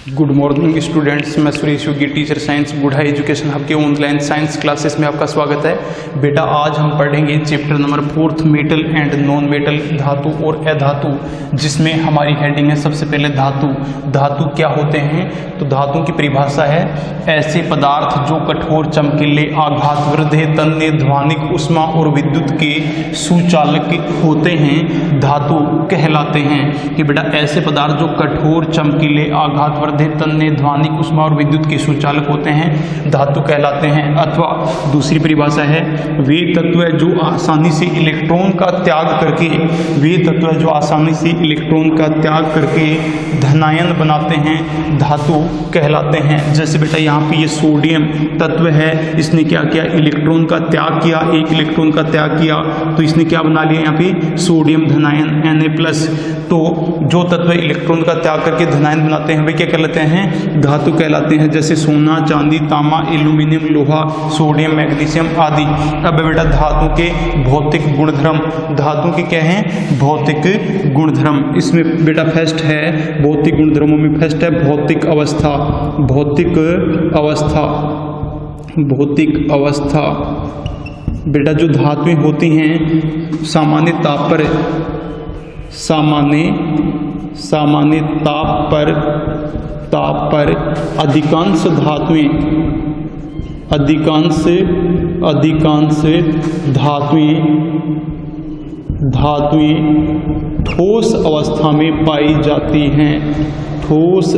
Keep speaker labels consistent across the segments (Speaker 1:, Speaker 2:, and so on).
Speaker 1: Good morning students, मैं सुरेश योगी teacher science बुढ़ा education hub के ऑनलाइन साइंस क्लासेस में आपका स्वागत है। बेटा आज हम पढ़ेंगे chapter number 4 metal and non metal, धातु और अधातु, जिसमें हमारी हेडिंग है सबसे पहले धातु। धातु क्या होते हैं? तो धातु की परिभाषा है ऐसे पदार्थ जो कठोर, चमकीले, आघात वृद्धि, तन्य, ध्वनिक, ऊष्मा और विद्युत के सुचालक होते हैं, धातु कहलाते हैं। कि बेटा ऐसे पदार्थ जो कठोर, चमकीले, आघात तन्य, ध्वनिक, ऊष्मा और विद्युत के सुचालक होते हैं, धातु कहलाते हैं। अथवा दूसरी परिभाषा है वे तत्व जो आसानी से इलेक्ट्रॉन का त्याग करके धनायन बनाते हैं, धातु कहलाते हैं। जैसे बेटा यहाँ पे ये सोडियम तत्व है, इसने क्या किया? इलेक्ट्रॉन का त्याग किया, एक इलेक्ट्रॉन का त्याग किया तो इसने क्या बना लिया? यहाँ पे सोडियम धनायन Na+। तो जो तत्व इलेक्ट्रॉन का त्याग करके धनायन बनाते हैं वे क्या कहलाते हैं? धातु कहलाते हैं। जैसे सोना, चांदी, तांबा, एल्यूमिनियम, लोहा, सोडियम, मैग्नीशियम आदि। अब बेटा धातु के भौतिक गुणधर्म, धातु के क्या हैं? भौतिक गुणधर्म। इसमें बेटा फर्स्ट है, भौतिक गुणधर्मों में फर्स्ट है भौतिक अवस्था। भौतिक अवस्था बेटा जो धातुएं होती हैं सामान्य ताप पर अधिकांश धातुएं ठोस अवस्था में पाई जाती हैं। ठोस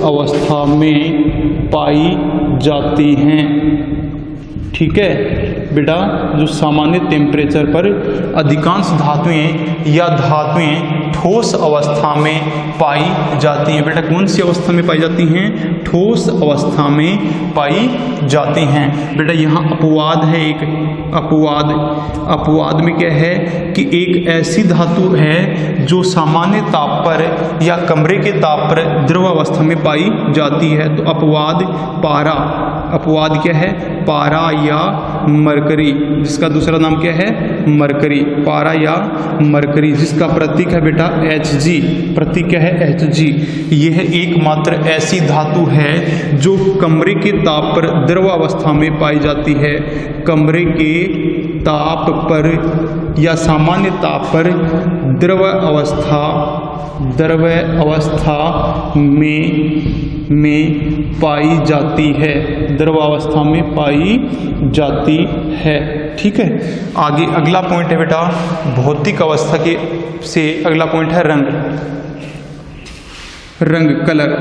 Speaker 1: अवस्था में पाई जाती हैं। ठीक है बेटा, जो सामान्य टेम्परेचर पर अधिकांश धातुएं ठोस अवस्था में पाई जाती हैं। बेटा कौन सी अवस्था में पाई जाती हैं? ठोस अवस्था में पाई जाती हैं। बेटा यहाँ अपवाद है एक। अपवाद में क्या है कि एक ऐसी धातु है जो सामान्य ताप पर या कमरे के ताप पर द्रव अवस्था में पाई जाती है। तो अपवाद क्या है? पारा या मरकरी, जिसका दूसरा नाम क्या है? मरकरी। पारा या मरकरी, जिसका प्रतीक है बेटा Hg। प्रतीक क्या है? Hg। यह एकमात्र ऐसी धातु है जो कमरे के ताप पर द्रव अवस्था में पाई जाती है। कमरे के ताप पर या सामान्य ताप पर द्रव अवस्था में पाई जाती है। द्रव अवस्था में पाई जाती है। ठीक है, आगे अगला पॉइंट है बेटा भौतिक अवस्था के से अगला पॉइंट है रंग, कलर।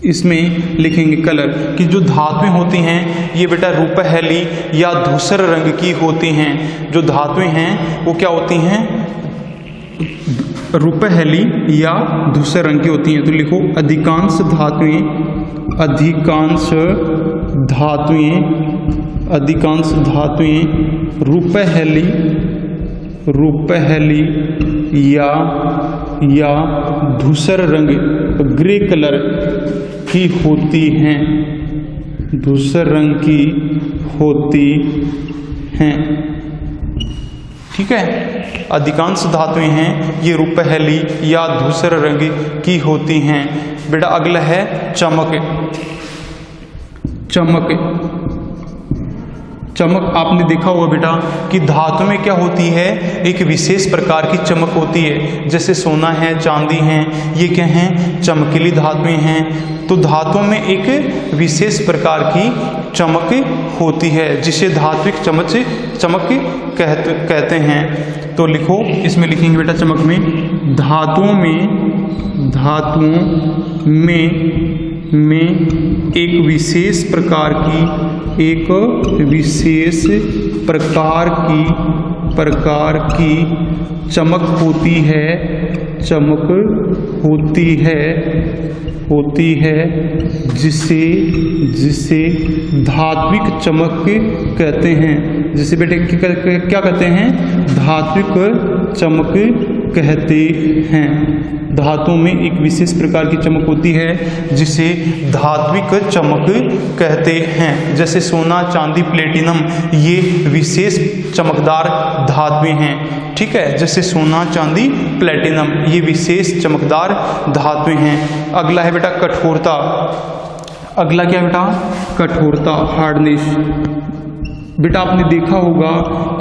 Speaker 1: इसमें लिखेंगे कलर कि जो धातुएं होती हैं ये बेटा रूपहली या धूसर रंग की होती हैं। जो धातुएं हैं वो क्या होती हैं? रूपहली या धूसर रंग की होती हैं। तो लिखो अधिकांश धातुएं रूपहली या धूसर रंग, ग्रे कलर की होती हैं। धूसर रंग की होती हैं। ठीक है, अधिकांश धातुएं हैं ये रूपहली या धूसर रंग की होती हैं। बेटा अगला है चमक। आपने देखा होगा बेटा कि धातु में क्या होती है? एक विशेष प्रकार की चमक होती है। जैसे सोना है, चांदी है, ये क्या हैं? चमकीली धातुएं हैं। तो धातुओं में एक विशेष प्रकार की चमक होती है जिसे धात्विक चमक कहते हैं। तो लिखो, इसमें लिखेंगे बेटा चमक में धातुओं में एक विशेष प्रकार की चमक होती है जिसे धात्विक चमक कहते हैं। जिसे बेटे क्या कहते हैं? धात्विक चमक कहते हैं। धातु में एक विशेष प्रकार की चमक होती है जिसे धात्विक चमक कहते हैं। जैसे सोना, चांदी, प्लेटिनम, ये विशेष चमकदार धातुएं हैं। ठीक है, जैसे सोना, चांदी, प्लेटिनम, ये विशेष चमकदार धातुएं हैं। अगला है बेटा कठोरता। अगला क्या बेटा? कठोरता, हार्डनेस। बेटा आपने देखा होगा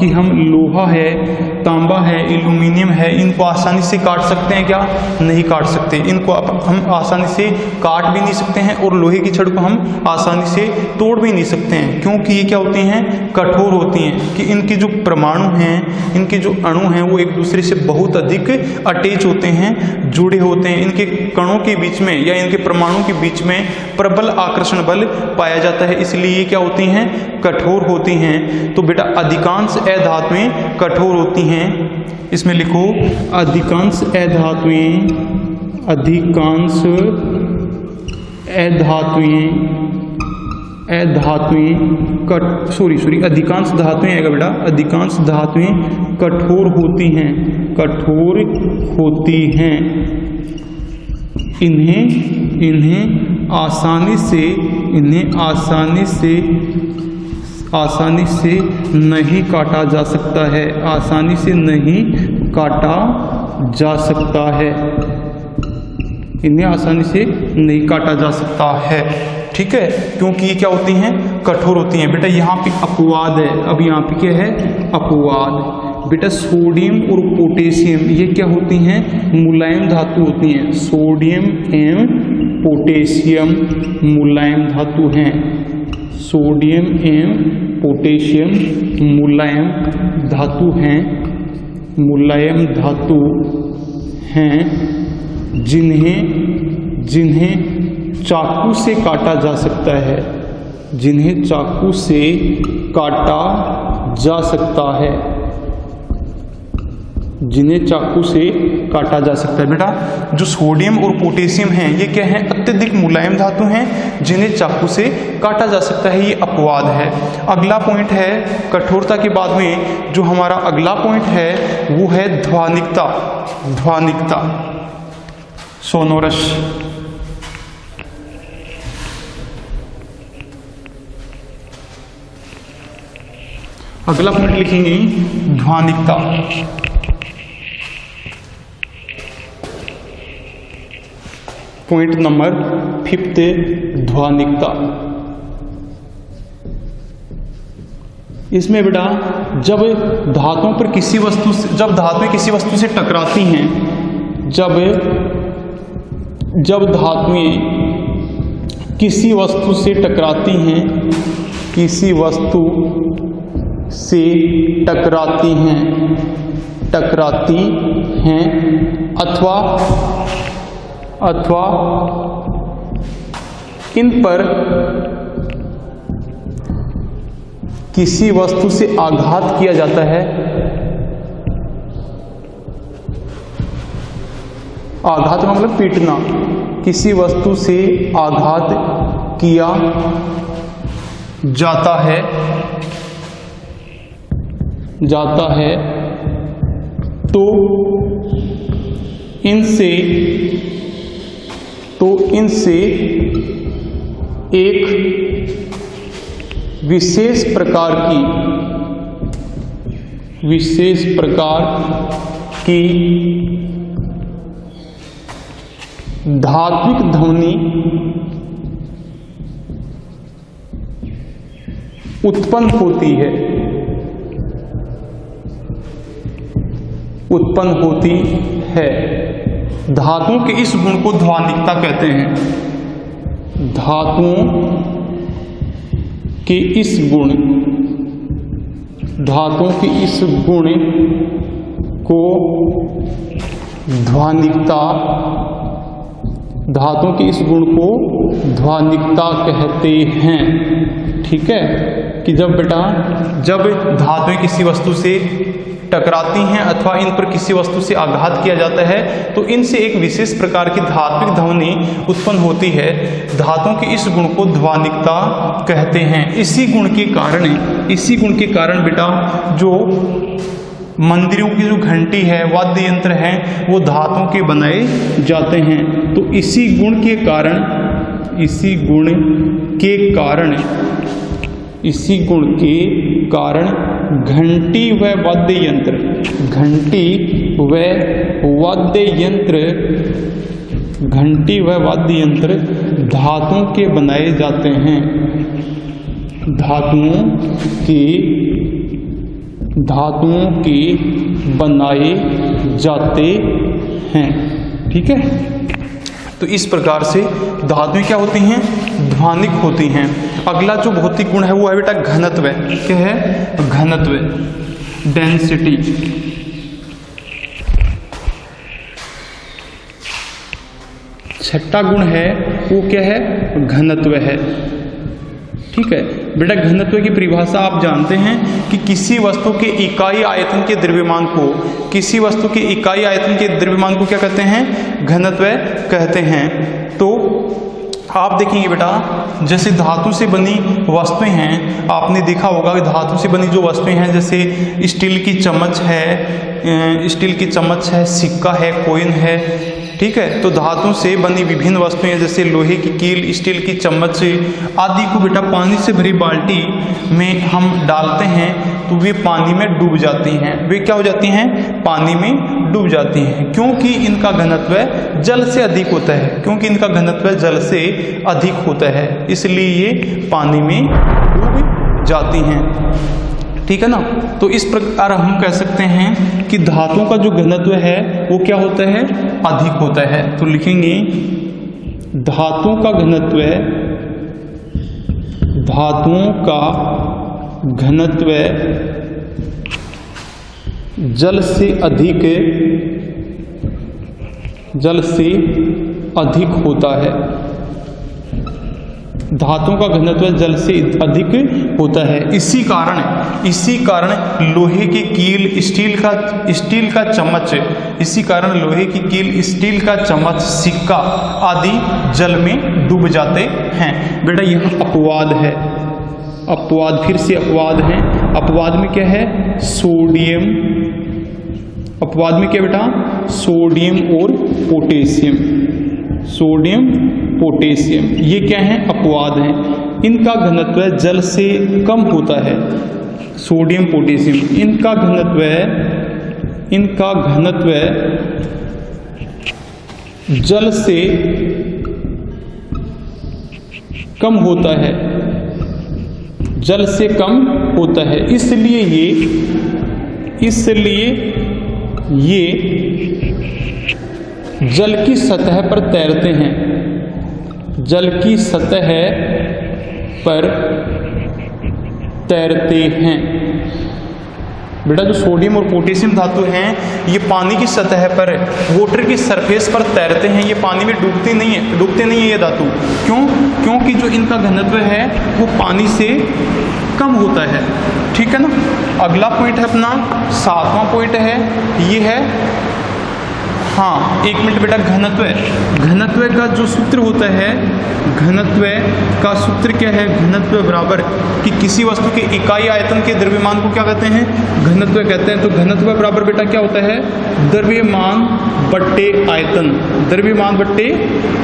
Speaker 1: कि हम लोहा है, तांबा है, एल्यूमिनियम है, इनको आसानी से काट सकते हैं क्या? नहीं काट सकते। इनको हम आसानी से काट भी नहीं सकते हैं और लोहे की छड़ को हम आसानी से तोड़ भी नहीं सकते हैं, क्योंकि ये क्या होती हैं? कठोर होती हैं। कि इनके जो परमाणु हैं, इनके जो अणु हैं, वो एक दूसरे से बहुत अधिक अटैच होते हैं, जुड़े होते हैं। इनके कणों के बीच में या इनके परमाणु के बीच में प्रबल आकर्षण बल पाया जाता है, इसलिए ये क्या होती हैं? कठोर होती हैं। तो बेटा अधिकांश अधातुएं कठोर होती हैं। इसमें लिखो अधिकांश अधातुएं, अधिकांश अधिकांश धातुएं आएगा बेटा, अधिकांश धातुएं कठोर होती हैं, कठोर होती हैं। इन्हें आसानी से नहीं काटा जा सकता है, आसानी से नहीं काटा जा सकता है। इन्हें आसानी से नहीं काटा जा सकता है। ठीक है, क्योंकि ये क्या होती हैं? कठोर होती हैं। बेटा यहाँ पे अपवाद है। अब यहाँ पे क्या है? अपवाद। बेटा सोडियम और पोटेशियम ये क्या होती हैं? मुलायम धातु होती हैं। सोडियम एवं पोटेशियम मुलायम धातु हैं। सोडियम एवं पोटेशियम मुलायम धातु हैं, मुलायम धातु हैं, जिन्हें चाकू से काटा जा सकता है, जिन्हें चाकू से काटा जा सकता है, जिन्हें चाकू से काटा जा सकता है। बेटा जो सोडियम और पोटेशियम हैं ये क्या है? अत्यधिक मुलायम धातु हैं, जिन्हें चाकू से काटा जा सकता है। ये अपवाद है। अगला पॉइंट है कठोरता के बाद में जो हमारा अगला पॉइंट है वो है ध्वनिकता। ध्वनिकता, सोनोरस। अगला पॉइंट लिखेंगे ध्वनिकता। Point number 5 ध्वनिकता। इसमें बेटा जब धातुओं पर किसी वस्तु से, जब धातुएं किसी वस्तु से टकराती हैं, जब धातुएं किसी वस्तु से टकराती हैं, किसी वस्तु से टकराती हैं अथवा इन पर किसी वस्तु से आघात किया जाता है, आघात का मतलब पीटना, किसी वस्तु से आघात किया जाता है तो इनसे एक विशेष प्रकार की धात्विक ध्वनि उत्पन्न होती है। धातुओं के इस गुण को ध्वनिकता कहते हैं। धातुओं के इस गुण को ध्वनिकता कहते हैं। ठीक है, कि जब धातुएं किसी वस्तु से टकराती हैं अथवा इन पर किसी वस्तु से आघात किया जाता है तो इनसे एक विशेष प्रकार की धात्विक ध्वनि उत्पन्न होती है। धातुओं के इस गुण को ध्वनिकता कहते हैं। इसी गुण के कारण बेटा जो मंदिरों की जो घंटी है, वाद्य यंत्र हैं, वो धातुओं के बनाए जाते हैं। तो इसी गुण के कारण घंटी व वाद्य यंत्र धातुओं के बनाए जाते हैं। धातुओं के बनाए जाते हैं। ठीक है, तो इस प्रकार से धातुएं क्या होती हैं? ध्वनिक होती हैं। अगला जो भौतिक गुण है वो है बेटा घनत्व। क्या है? घनत्व, डेंसिटी। छठा गुण है वो क्या है? घनत्व है। ठीक है बेटा, घनत्व की परिभाषा आप जानते हैं कि किसी वस्तु के इकाई आयतन के द्रव्यमान को क्या कहते हैं? घनत्व कहते हैं। तो आप देखेंगे बेटा, जैसे धातु से बनी वस्तुएं हैं, आपने देखा होगा कि धातु से बनी जो वस्तुएं हैं, जैसे स्टील की चम्मच है, सिक्का है, कॉइन है। ठीक है, तो धातु से बनी विभिन्न वस्तुएं जैसे लोहे की कील, स्टील की चम्मच आदि को बेटा पानी से भरी बाल्टी में हम डालते हैं तो वे पानी में डूब जाती हैं। वे क्या हो जाती हैं? पानी में डूब जाती हैं, क्योंकि इनका घनत्व जल से अधिक होता है, इसलिए ये पानी में डूब जाती हैं। ठीक है ना। तो इस प्रकार हम कह सकते हैं कि धातुओं का जो घनत्व है वो क्या होता है? अधिक होता है। तो लिखेंगे धातुओं का घनत्व जल से अधिक होता है। धातुओं का घनत्व जल से अधिक होता है। इसी कारण लोहे की कील, स्टील का चम्मच, सिक्का आदि जल में डूब जाते हैं। बेटा यह अपवाद है। फिर से अपवाद है। अपवाद में क्या है? सोडियम। अपवाद में क्या बेटा? सोडियम और पोटेशियम, ये क्या है? अपवाद हैं। इनका घनत्व जल से कम होता है। सोडियम, पोटेशियम, इनका घनत्व जल से कम होता है, इसलिए ये जल की सतह पर तैरते हैं। बेटा जो सोडियम और पोटेशियम धातु हैं ये पानी की सतह पर, वाटर की सरफेस पर तैरते हैं। ये पानी में डूबते नहीं है ये धातु। क्योंकि जो इनका घनत्व है वो पानी से कम होता है। ठीक है ना। अगला पॉइंट है अपना 7वां पॉइंट है, ये है, हाँ 1 मिनट बेटा, घनत्व का जो सूत्र होता है, घनत्व का सूत्र क्या है? घनत्व बराबर कि किसी वस्तु के इकाई आयतन के द्रव्यमान को क्या कहते हैं? घनत्व कहते हैं। तो घनत्व बराबर बेटा क्या होता है? द्रव्यमान बट्टे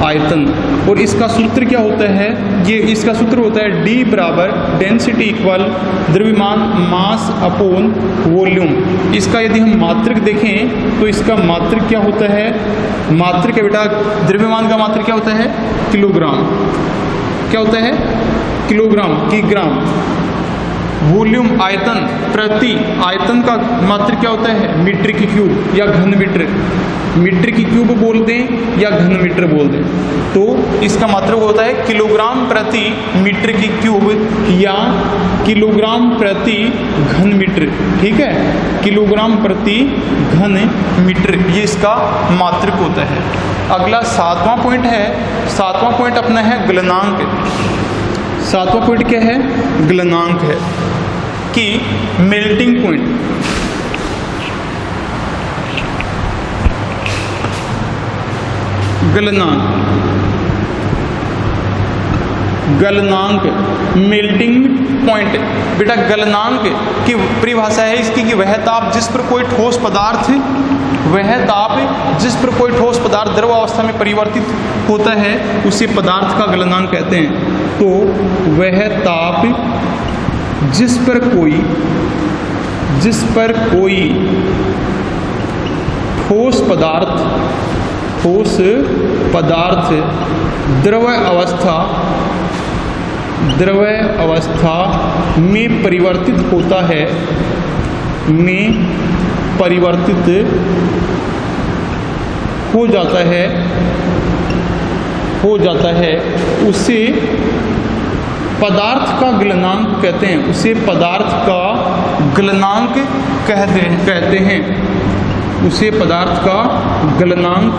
Speaker 1: आयतन। और इसका सूत्र क्या होता है? इसका सूत्र होता है D बराबर डेंसिटी इक्वल द्रव्यमान मास अपॉन वॉल्यूम। इसका यदि हम मात्रक देखें तो इसका मात्रक क्या होता है? मात्रक है बेटा, द्रव्यमान का मात्रक क्या होता है? किलोग्राम। क्या होता है? किलोग्राम की ग्राम। वॉल्यूम आयतन, प्रति आयतन का मात्रक क्या होता है? मीटर की क्यूब या घन मीटर। मीटर की क्यूब बोल दें या घन मीटर बोल दें, तो इसका मात्रक होता है किलोग्राम प्रति मीटर की क्यूब या किलोग्राम प्रति घन मीटर। ठीक है, किलोग्राम प्रति घन मीटर, ये इसका मात्रक होता है। अगला 7वां पॉइंट है। 7वां पॉइंट अपना है गलनांक। 7वां पॉइंट क्या है? गलनांक है कि मेल्टिंग पॉइंट, गलनांक गलनांक, मेल्टिंग पॉइंट। बेटा गलनांक की परिभाषा है इसकी कि वह ताप जिस पर कोई ठोस पदार्थ द्रव अवस्था में परिवर्तित होता है उसे पदार्थ का गलनांक कहते हैं। तो वह ताप जिस पर कोई ठोस पदार्थ द्रव अवस्था में परिवर्तित होता है, हो जाता है उसे पदार्थ का गलनांक कहते हैं, उसे पदार्थ का गलनांक कहते हैं, उसे पदार्थ का गलनांक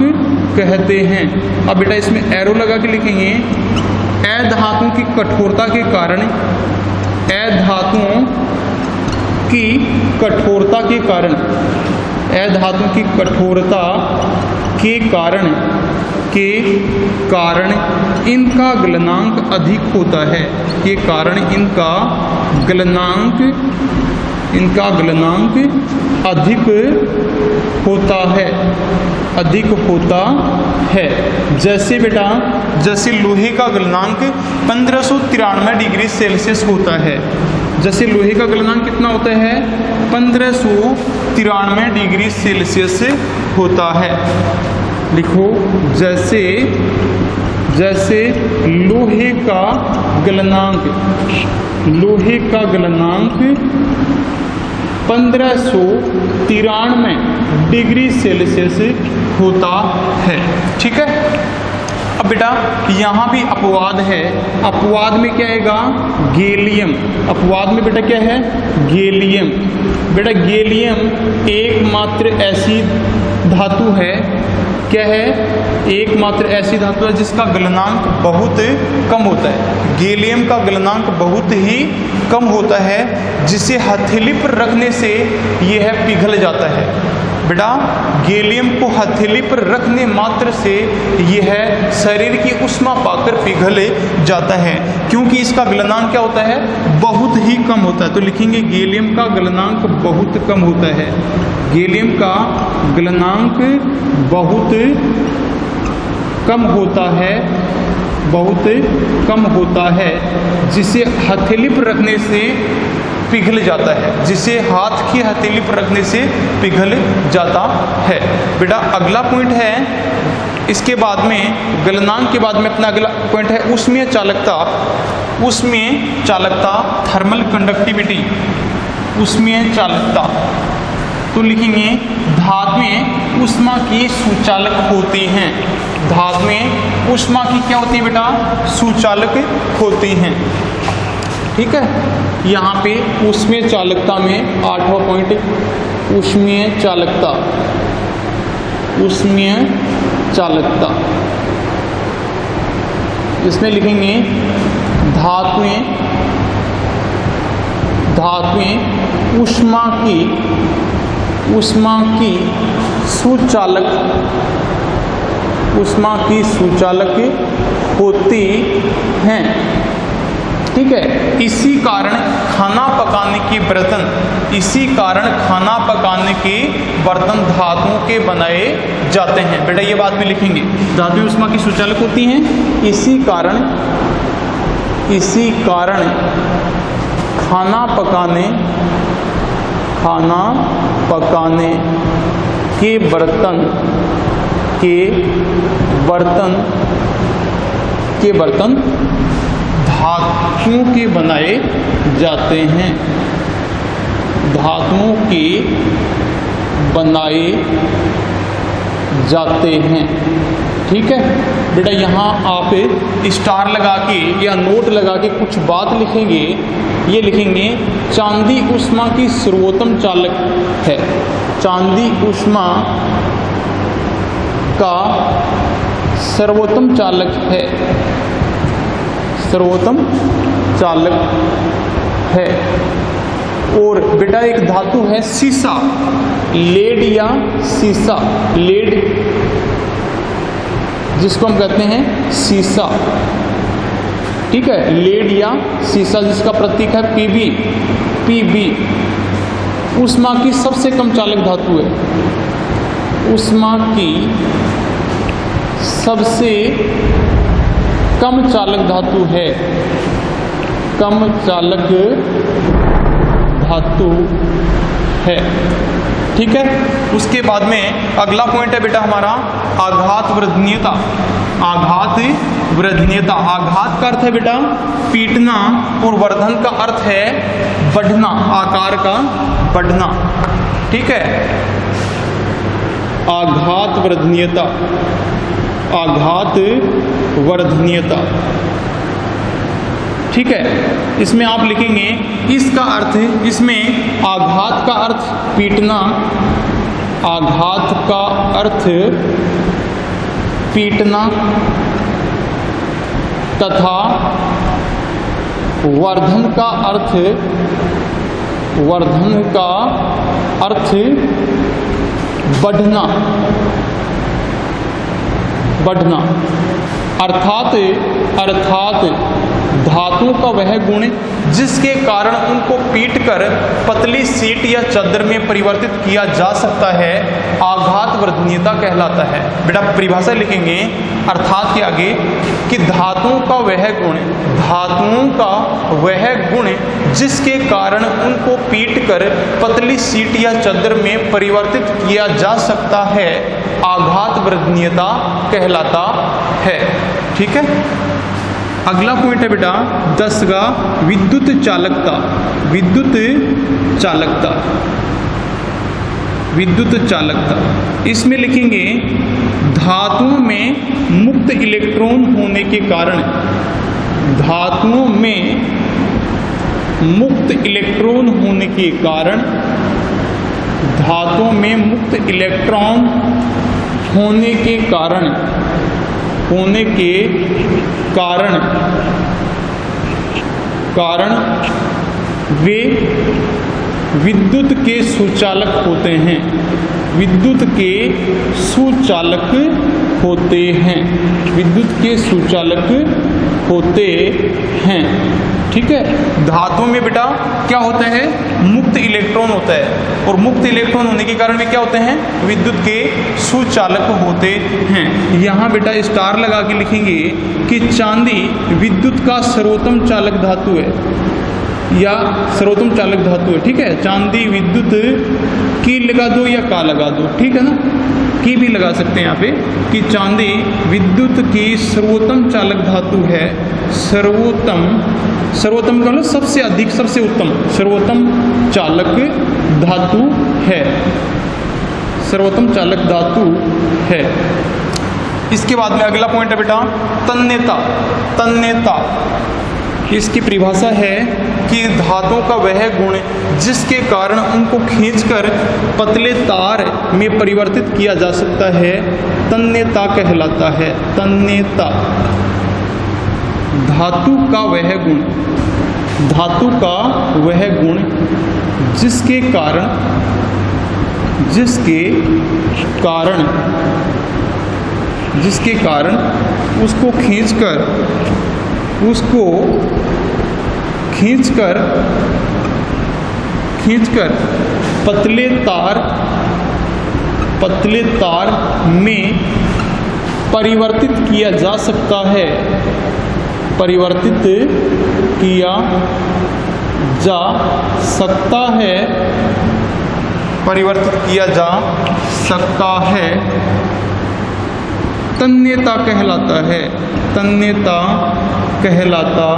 Speaker 1: कहते हैं। अब बेटा इसमें एरो लगा के लिखेंगे, अधातुओं की कठोरता के कारण, अधातुओं की कठोरता के कारण इनका गलनांक अधिक होता है, के कारण इनका गलनांक अधिक होता है। जैसे लोहे का गलनांक 1593 डिग्री सेल्सियस होता है। जैसे लोहे का गलनांक कितना होता है? 1593 डिग्री सेल्सियस होता है। लिखो, जैसे लोहे का गलनांक 1593 डिग्री सेल्सियस होता है। ठीक है। अब बेटा यहाँ भी अपवाद है। अपवाद में क्या आएगा? गैलियम। अपवाद में बेटा क्या है? गैलियम। बेटा गैलियम एकमात्र ऐसी धातु है, क्या है? एकमात्र ऐसी धातु है जिसका गलनांक बहुत कम होता है। गैलियम का गलनांक बहुत ही कम होता है, जिसे हथेली पर रखने से यह पिघल जाता है। बेटा गैलियम को हथेली पर रखने मात्र से यह शरीर की ऊष्मा पाकर पिघल जाता है, क्योंकि इसका गलनांक क्या होता है? बहुत ही कम होता है। तो लिखेंगे गैलियम का गलनांक बहुत कम होता है। गैलियम का गलनांक बहुत कम होता है, जिसे हथेली पर रखने से पिघल जाता है, जिसे हाथ की हथेली पर रखने से पिघल जाता है। बेटा अगला पॉइंट है, इसके बाद में गलनांक के बाद में अपना अगला पॉइंट है ऊष्मीय चालकता। ऊष्मीय चालकता, थर्मल कंडक्टिविटी। ऊष्मीय चालकता तो लिखेंगे धातुएं ऊष्मा की सुचालक होती हैं। धातुएं ऊष्मा की क्या होती है बेटा? सुचालक होती हैं। ठीक है। यहाँ पे ऊष्मीय चालकता में 8वां पॉइंट ऊष्मीय चालकता। ऊष्मीय चालकता इसमें लिखेंगे धातुएं ऊष्मा की सुचालक होती हैं। ठीक है। इसी कारण खाना पकाने के बर्तन धातुओं के बनाए जाते हैं। बेटा ये बात भी लिखेंगे, धातुएं ऊष्मा की सुचालक होती हैं, इसी कारण खाना पकाने के बर्तन धातुओं के बनाए जाते हैं। धातुओं के बनाए जाते हैं। ठीक है। बेटा यहाँ आप स्टार लगा के या नोट लगा के कुछ बात लिखेंगे। ये लिखेंगे चांदी ऊष्मा की सर्वोत्तम चालक है। चांदी ऊष्मा का सर्वोत्तम चालक है। सर्वोत्तम चालक है। और बेटा एक धातु है सीसा, लेड या सीसा। लेड जिसको हम कहते हैं सीसा। ठीक है। लेड या सीसा जिसका प्रतीक है Pb, Pb ऊष्मा की सबसे कम चालक धातु है। ऊष्मा की सबसे कम चालक धातु है, कम चालक धातु है, ठीक है। उसके बाद में अगला पॉइंट है बेटा हमारा आघात वर्धनीयता। आघात वर्धनीयता, आघात का अर्थ है बेटा पीटना और वर्धन का अर्थ है बढ़ना, आकार का बढ़ना, ठीक है। आघात वर्धनीयता, आघात वर्धनीयता, ठीक है। इसमें आप लिखेंगे इसका अर्थ, इसमें आघात का अर्थ पीटना, आघात का अर्थ पीटना तथा वर्धन का अर्थ, वर्धन का अर्थ बढ़ना, बढ़ना। अर्थात, अर्थात धातु का वह गुण जिसके कारण उनको पीटकर पतली सीट या चादर में परिवर्तित किया जा सकता है आघात वर्धनीयता कहलाता है। बेटा परिभाषा लिखेंगे अर्थात के आगे कि धातुओं का वह गुण, धातुओं का वह गुण जिसके कारण उनको पीटकर पतली सीट या चादर में परिवर्तित किया जा सकता है आघात वर्धनीयता कहलाता है, ठीक है। अगला पॉइंट है बेटा 10वां विद्युत चालकता। विद्युत चालकता, विद्युत चालकता, इसमें लिखेंगे धातुओं में मुक्त इलेक्ट्रॉन होने के कारण, धातुओं में मुक्त इलेक्ट्रॉन होने के कारण, धातुओं में मुक्त इलेक्ट्रॉन होने के कारण, होने के कारण, कारण वे विद्युत के सुचालक होते हैं, विद्युत के सुचालक होते हैं, विद्युत के सुचालक होते हैं, ठीक है। धातुओं में बेटा क्या होता है, मुक्त इलेक्ट्रॉन होता है और मुक्त इलेक्ट्रॉन होने के कारण वे क्या होते हैं, विद्युत के सुचालक होते हैं। यहाँ बेटा स्टार लगा के लिखेंगे कि चांदी विद्युत का सर्वोत्तम चालक धातु है या सर्वोत्तम चालक धातु है, ठीक है। चांदी विद्युत की लगा दो या का लगा दो, ठीक है ना, की भी लगा सकते हैं यहाँ पे कि चांदी विद्युत की सर्वोत्तम चालक धातु है। सर्वोत्तम, सर्वोत्तम का मतलब सबसे अधिक, सबसे उत्तम, सर्वोत्तम चालक धातु है, सर्वोत्तम चालक धातु है। इसके बाद में अगला पॉइंट है बेटा तन्यता। तन्यता, इसकी परिभाषा है कि धातुओं का वह गुण जिसके कारण उनको खींचकर पतले तार में परिवर्तित किया जा सकता है तन्यता कहलाता है। तन्यता, धातु का वह गुण, धातु का वह गुण जिसके कारण, जिसके कारण, जिसके कारण उसको खींचकर, उसको खींचकर, खींचकर पतले तार, पतले तार में परिवर्तित किया जा सकता है, परिवर्तित किया जा सकता है, परिवर्तित किया जा सकता है, तन्यता कहलाता है, तन्यता कहलाता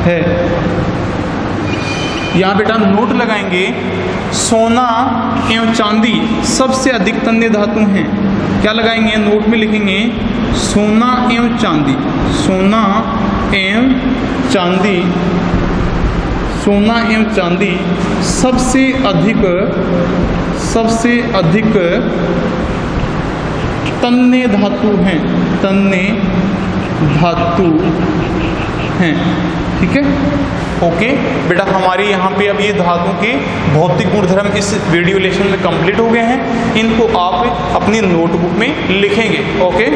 Speaker 1: है। यहाँ बेटा नोट लगाएंगे, सोना एवं चांदी सबसे अधिक तन्य धातु हैं। क्या लगाएंगे, नोट में लिखेंगे सोना एवं चांदी, सोना एवं चांदी, सोना एवं चांदी सबसे अधिक, सबसे अधिक तन्य धातु हैं, तन्य धातु हैं, ठीक है। ओके बेटा, हमारे यहाँ पे अब ये धातु के भौतिक गुणधर्म इस वीडियो लेक्चर में कंप्लीट हो गए हैं। इनको आप अपनी नोटबुक में लिखेंगे। ओके।